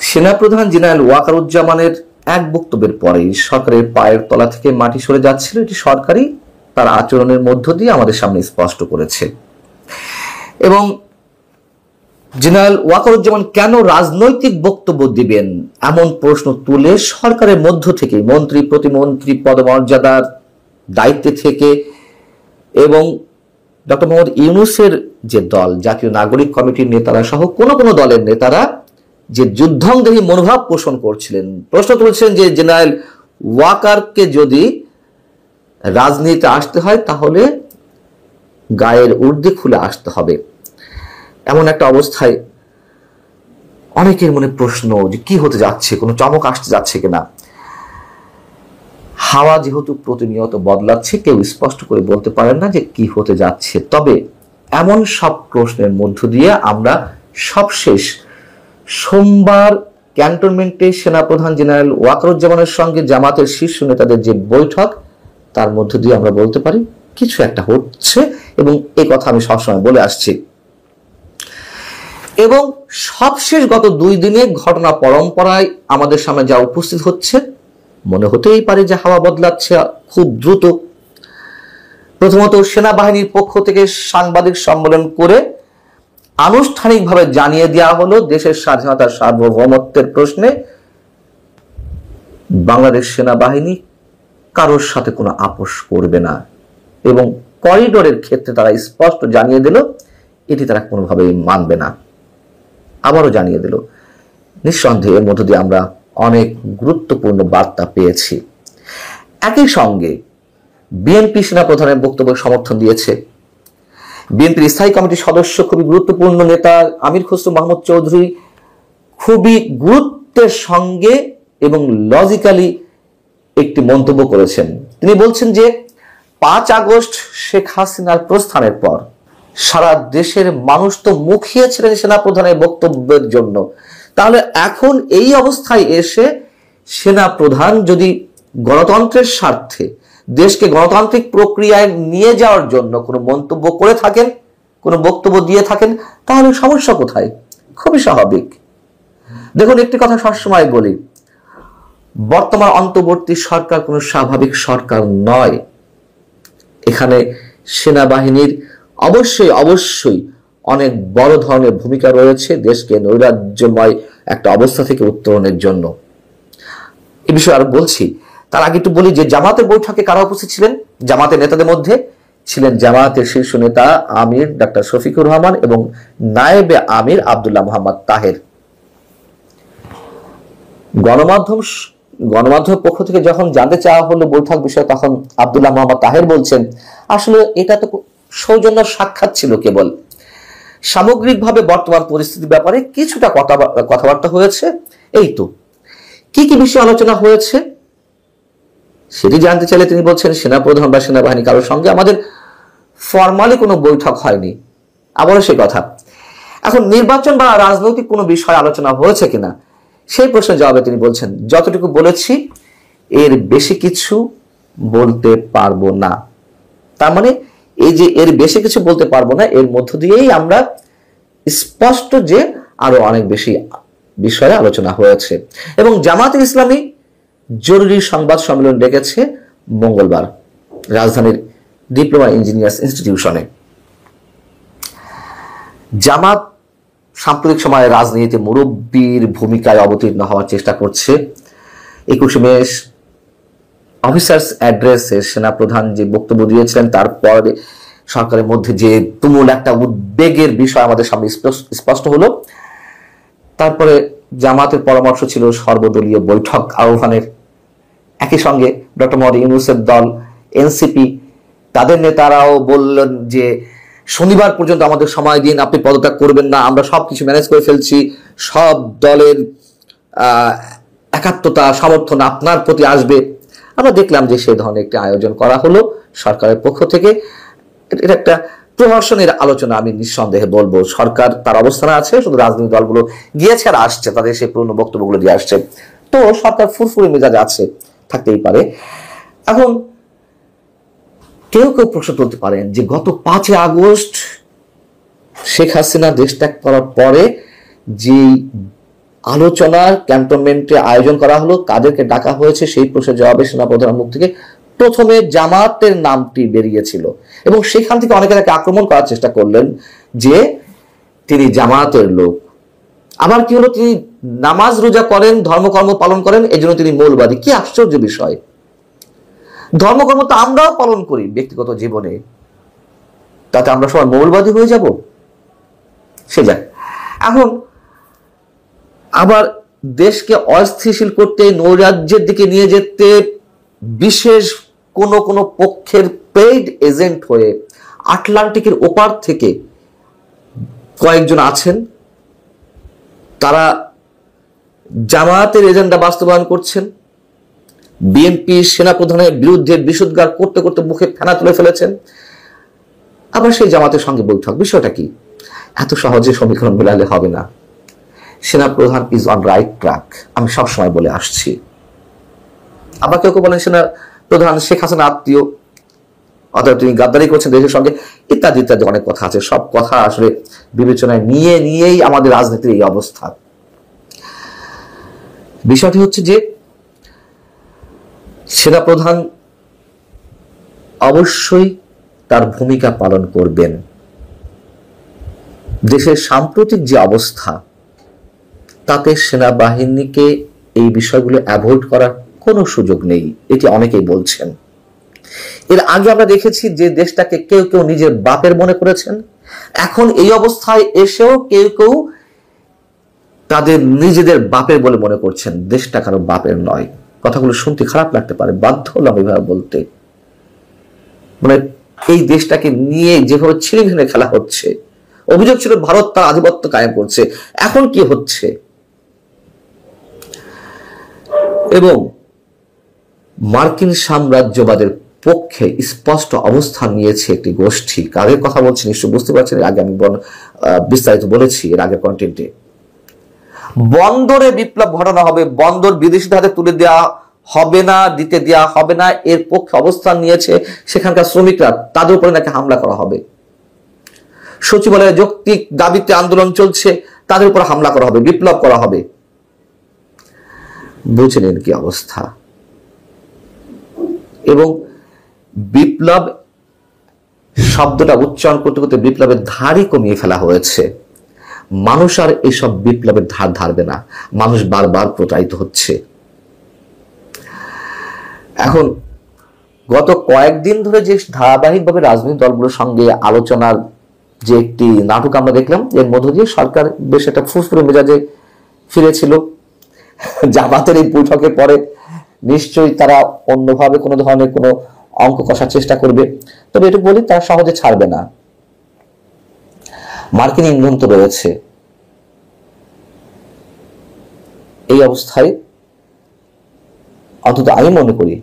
সেনাপ্রধান জেনারেল ওয়াকারুজ্জামানের এক বক্তব্যের পরেই সরকারের পায়ের তলা থেকে মাটি সরে যাচ্ছিল, এটি সরকারই তার আচরণের মধ্য দিয়ে আমাদের সামনে স্পষ্ট করেছে। এবং জেনারেল ওয়াকারুজ্জামান কেন রাজনৈতিক বক্তব্য দিবেন এমন প্রশ্ন তুলে সরকারের মধ্য থেকে মন্ত্রী প্রতিমন্ত্রী পদমর্যাদার দায়িত্বে থেকে এবং ডক্টর মোহাম্মদ ইউনূসের যে দল, জাতীয় নাগরিক কমিটির নেতারা সহ কোন কোন দলের নেতারা যে যুদ্ধংদেহী মনোভাব পোষণ করছিলেন, প্রশ্ন তুলছেন যে জেনারেল ওয়াকারকে যদি রাজনীতিতে আসতে হয় তাহলে গায়ের উর্দি খুলে আসতে হবে। এমন একটা অবস্থায় অনেকের মনে প্রশ্ন যে কি হতে যাচ্ছে, কোনো চমক আসতে যাচ্ছে কিনা। হাওয়া যেহেতু প্রতিনিয়ত বদলাচ্ছে, কেউ স্পষ্ট করে বলতে পারেন না যে কি হতে যাচ্ছে। তবে এমন সব প্রশ্নের মধ্য দিয়ে আমরা সবশেষ সোমবার ক্যান্টনমেন্টে সেনাপ্রধান জেনারেল ওয়াকারুজ্জামানের সঙ্গে জামাতের শীর্ষ নেতাদের যে বৈঠক, তার মধ্য দিয়ে আমরা বলতে পারি কিছু একটা হচ্ছে, এবং এই কথা আমি সবসময় বলে আসছি। এবং সবশেষ গত 2 দিনে ঘটনা পরম্পরায় আমাদের সামনে যা উপস্থিত হচ্ছে, মনে হতেই পারে যে হাওয়া বদলাচ্ছে খুব দ্রুত। প্রথমত সেনাবাহিনীর পক্ষ থেকে সাংবাদিক সম্মেলন করে আনুষ্ঠানিকভাবে জানিয়ে দেওয়া হলো দেশের স্বাধীনতার সার্বভৌমত্বের প্রশ্নে বাংলাদেশ সেনাবাহিনী কারোর সাথে কোনো আপোষ করবে না, এবং করিডোরের ক্ষেত্রে তারা স্পষ্ট জানিয়ে দিল এটি তারা কোনোভাবেই মানবে না। আবারও জানিয়ে দিল। নিঃসন্দেহে এর মধ্য দিয়ে আমরা অনেক গুরুত্বপূর্ণ বার্তা পেয়েছি। একই সঙ্গে বিএনপি সেনাপ্রধানের বক্তব্য সমর্থন দিয়েছে। বিএনপির স্থায়ী কমিটির সদস্য, খুবই গুরুত্বপূর্ণ নেতা আমির খসরু মাহমুদ চৌধুরী খুবই গুরুত্বের সঙ্গে এবং লজিক্যালি একটি মন্তব্য করেছেন। তিনি বলছেন যে 5 আগস্ট শেখ হাসিনার প্রস্থানের পর সারা দেশের মানুষ তো মুখিয়েছিলেন সেনাপ্রধানের বক্তব্যের জন্য, তাহলে এখন এই অবস্থায় এসে সেনাপ্রধান যদি গণতন্ত্রের স্বার্থে দেশকে গণতান্ত্রিক প্রক্রিয়ায় নিয়ে যাওয়ার জন্য কোনো মন্তব্য করে থাকেন, কোনো বক্তব্য দিয়ে থাকেন, তাহলে সমস্যা কোথায়? খুবই স্বাভাবিক। দেখুন, একটি কথা সবসময় বলি, বর্তমান অন্তর্বর্তী সরকার কোনো স্বাভাবিক সরকার নয়। এখানে সেনাবাহিনীর অবশ্যই অনেক বড় ধরনের ভূমিকা রয়েছে দেশকে নৈরাজ্যময় একটা অবস্থা থেকে উত্তরণের জন্য। এ বিষয়ে আরো বলছি, তার আগে একটু বলি যে জামাতের বৈঠকে কারা উপস্থিত ছিলেন। জামাতের নেতাদের মধ্যে ছিলেন জামাতের শীর্ষ নেতা আমির ডাক্তার শফিকুর রহমান এবং নায়েবে আমির আব্দুল্লাহ মোহাম্মদ তাহের। গণমাধ্যমের পক্ষ থেকে যখন জানতে চাওয়া হলো বৈঠক বিষয়ে, তখন আব্দুল্লাহ মোহাম্মদ তাহের বলছেন আসলে এটা তো সৌজন্য সাক্ষাৎ ছিল, কেবল সামগ্রিকভাবে বর্তমান পরিস্থিতির ব্যাপারে কিছুটা কথাবার্তা হয়েছে। এই তো, কি কি বিষয়ে আলোচনা হয়েছে সেটি জানতে চাইলে তিনি বলছেন সেনাপ্রধান বা সেনাবাহিনী কারোর সঙ্গে আমাদের ফরমালি কোনো বৈঠক হয়নি। আবারও সেই কথা। এখন নির্বাচন বা রাজনৈতিক কোনো বিষয় আলোচনা হয়েছে কিনা সেই প্রশ্নের জবাবে তিনি বলছেন যতটুকু বলেছি এর বেশি কিছু বলতে পারবো না। তার মানে এই যে এর বেশি কিছু বলতে পারবো না, এর মধ্য দিয়েই আমরা স্পষ্ট যে আরো অনেক বেশি বিষয়ে আলোচনা হয়েছে। এবং জামায়াতে ইসলামী জরুরি সংবাদ সম্মেলন ডেকেছে মঙ্গলবার রাজধানীর ডিপ্লোমা ইঞ্জিনিয়ার্স ইনস্টিটিউশনে। জামাত সাম্প্রতিক সময়ে রাজনীতিতে মুরব্বীর ভূমিকায় অবতীর্ণ হওয়ার চেষ্টা করছে। 21 মে অফিসার্স অ্যাড্রেসে সেনাপ্রধান যে বক্তব্য দিয়েছিলেন, তারপরে সরকারের মধ্যে যে তুমুল একটা উদ্বেগের বিষয় আমাদের সামনে স্পষ্ট হলো। তারপরে জামাতের পরামর্শ ছিল সর্বদলীয় বৈঠক আহ্বানের। একই সঙ্গে ডক্টর মোহাম্মদ ইউনূসের দল এনসিপি, তাদের নেতারাও বললেন যে শনিবার পর্যন্ত আমাদের সময় দিন, আপনি পদত্যাগ করবেন না, আমরা সবকিছু ম্যানেজ করে ফেলছি, সব দলের একাত্মতা সমর্থন আপনার প্রতি আসবে। আমরা দেখলাম যে সেই ধরনের একটি আয়োজন করা হলো সরকারের পক্ষ থেকে। এটা একটা প্রহসনের আলোচনা। আমি নিঃসন্দেহে বলবো সরকার তার অবস্থানে আছে, শুধু রাজনৈতিক দলগুলো গিয়েছে আর আসছে, তাদের সেই পুরনো বক্তব্যগুলো দিয়ে আসছে। তো সরকার ফুরফুরে মেজাজ আছে, থাকতেই পারে। এখন কেউ কেউ প্রশ্ন তুলতে পারেন যে গত 5 আগস্ট শেখ হাসিনা দেশ ত্যাগ করার পরে যে আলোচনার ক্যান্টনমেন্টে আয়োজন করা হলো, কাদেরকে ডাকা হয়েছে সেই প্রশ্নের জবাবে সেনাপ্রধানের মুখ থেকে প্রথমে জামাতের নামটি বেরিয়েছিল এবং সেখান থেকে অনেকে তাকে আক্রমণ করার চেষ্টা করলেন যে তিনি জামাতের লোক। আবার কি হলো, তিনি নামাজ রোজা করেন, ধর্মকর্ম পালন করেন, এই জন্য তিনি মৌলবাদী। কি আশ্চর্য বিষয়! ধর্মকর্ম তো আমরাও পালন করি ব্যক্তিগত জীবনে, তাতে আমরা সবাই মৌলবাদী হয়ে যাব? সে যাক। এখন আবার দেশকে অস্থিতিশীল করতে, নৈরাজ্যের দিকে নিয়ে যেতে বিশেষ কোন কোন পক্ষের পেইড এজেন্ট হয়ে আটলান্টিকের ওপার থেকে কয়েকজন আছেন, তারা জামায়াতের এজেন্ডা বাস্তবায়ন করছেন। বিএনপি সেনাপ্রধানের বিরুদ্ধে বিশুদ্ধার করতে করতে মুখে ফেনা তুলে ফেলেছেন। আবার সেই জামাতের সঙ্গে বৈঠক। বিষয়টা কি? এত সহজে সমীকরণ মেলালে হবে না। সেনাপ্রধান ইজ অন রাইট ট্র্যাক, আমি সবসময় বলে আসছি। আবার কেউ কেউ বলেন সেনাপ্রধান শেখ হাসিনা আত্মীয়, অর্থাৎ তিনি গাদ্দারি করছেন দেশের সঙ্গে, ইত্যাদি ইত্যাদি অনেক কথা আছে। সব কথা আসলে বিবেচনায় নিয়েই আমাদের রাজনীতির এই অবস্থা। বিষয়টি হচ্ছে যে সেনাপ্রধান অবশ্যই তার ভূমিকা পালন করবেন। দেশের সাম্প্রতিক যে অবস্থা, তাতে সেনাবাহিনীকে এই বিষয়গুলো অ্যাভয়েড করার কোনো সুযোগ নেই, এটি অনেকেই বলছেন। এর আগে আমরা দেখেছি যে দেশটাকে কেউ কেউ নিজের বাপের মনে করেছেন, এখন এই অবস্থায় এসেও কেউ কেউ তাদের নিজেদের বাপের বলে মনে করছেন। দেশটা কারো বাপের নয়। কথাগুলো শুনতে খারাপ লাগতে পারে, বাধ্য হলাম এভাবে বলতে। মানে এই দেশটাকে নিয়ে যেভাবে ছিনিমিনি খেলা হচ্ছে, অভিযোগ ছিল ভারত তার আধিপত্য কায়েম করছে, এখন কি হচ্ছে? এবং মার্কিন সাম্রাজ্যবাদের পক্ষে স্পষ্ট অবস্থান নিয়েছে একটি গোষ্ঠী। কাদের কথা বলছি নিশ্চয় বুঝতে পারছেন, আগে আমি বিস্তারিত বলেছি এর আগের কন্টেন্টে। বন্দরে বিপ্লব ঘটানো হবে, বন্দর বিদেশিদের হাতে তুলে দেওয়া হবে না, দিতে দেওয়া হবে না, এর পক্ষে অবস্থান নিয়েছে সেখানকার শ্রমিকরা। তাদের উপরে নাকি হামলা করা হবে। সচিবালয়ে যৌক্তিক দাবিতে আন্দোলন চলছে, তাদের উপর হামলা করা হবে, বিপ্লব করা হবে। বুঝে নিন কি অবস্থা। এবং বিপ্লব শব্দটা উচ্চারণ করতে করতে বিপ্লবের ধারই কমিয়ে ফেলা হয়েছে। মানুষ আর এসব বিপ্লবের ধার ধারবে না, মানুষ বারবার প্রতারিত হচ্ছে। এখন গত কয়েকদিন ধরে যে ধারাবাহিকভাবে রাজনৈতিক দলগুলোর সঙ্গে আলোচনার যে একটি নাটক আমরা দেখলাম, এর মধ্য দিয়ে সরকার বেশ একটা ফুসফুরে মেজাজে ফিরেছিল। জামাতের এই বৈঠকের পরে নিশ্চয়ই তারা অন্যভাবে কোনো ধরনের কোনো অঙ্ক কষার চেষ্টা করবে, তবে এটুকু বলি তারা সহজে ছাড়বে না। মার্কিন ইন্ধন তো রয়েছে। এই অবস্থায় অন্তত আমি মনে করি,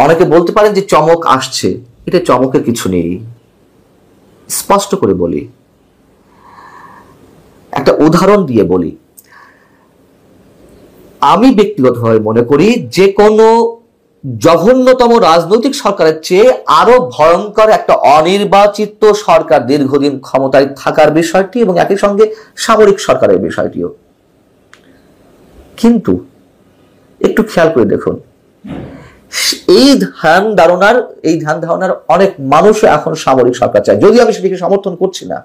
অনেকে বলতে পারেন যে চমক আসছে, এটা চমকের কিছু নেই। স্পষ্ট করে বলি, একটা উদাহরণ দিয়ে বলি। আমি ব্যক্তিগতভাবে মনে করি যে কোনো জঘন্যতম রাজনৈতিক সরকারের চেয়ে আরো ভয়ঙ্কর একটা অনির্বাচিত সরকার দীর্ঘদিন ক্ষমতায় থাকার বিষয়টি এবং একই সঙ্গে সামরিক সরকারের বিষয়টিও। কিন্তু একটু খেয়াল করে দেখুন, এই ধ্যান ধারণার অনেক মানুষ এখন সামরিক সরকার চায়, যদিও আমি সেটিকে সমর্থন করছি না।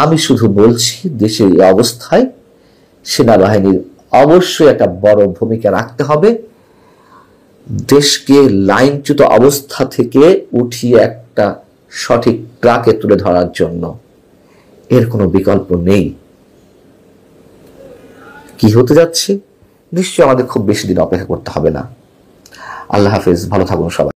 আমি শুধু বলছি দেশের এই অবস্থায় সেনাবাহিনীর অবশ্যই একটা বড় ভূমিকা রাখতে হবে। দেশকে লাইনচ্যুত অবস্থা থেকে উঠিয়ে একটা সঠিক ট্র্যাকে তুলে ধরার জন্য। এর কোনো বিকল্প নেই। কি হতে যাচ্ছে নিশ্চয়ই আমাদের খুব বেশি দিন অপেক্ষা করতে হবে না। আল্লাহ হাফেজ, ভালো থাকুন সবাই।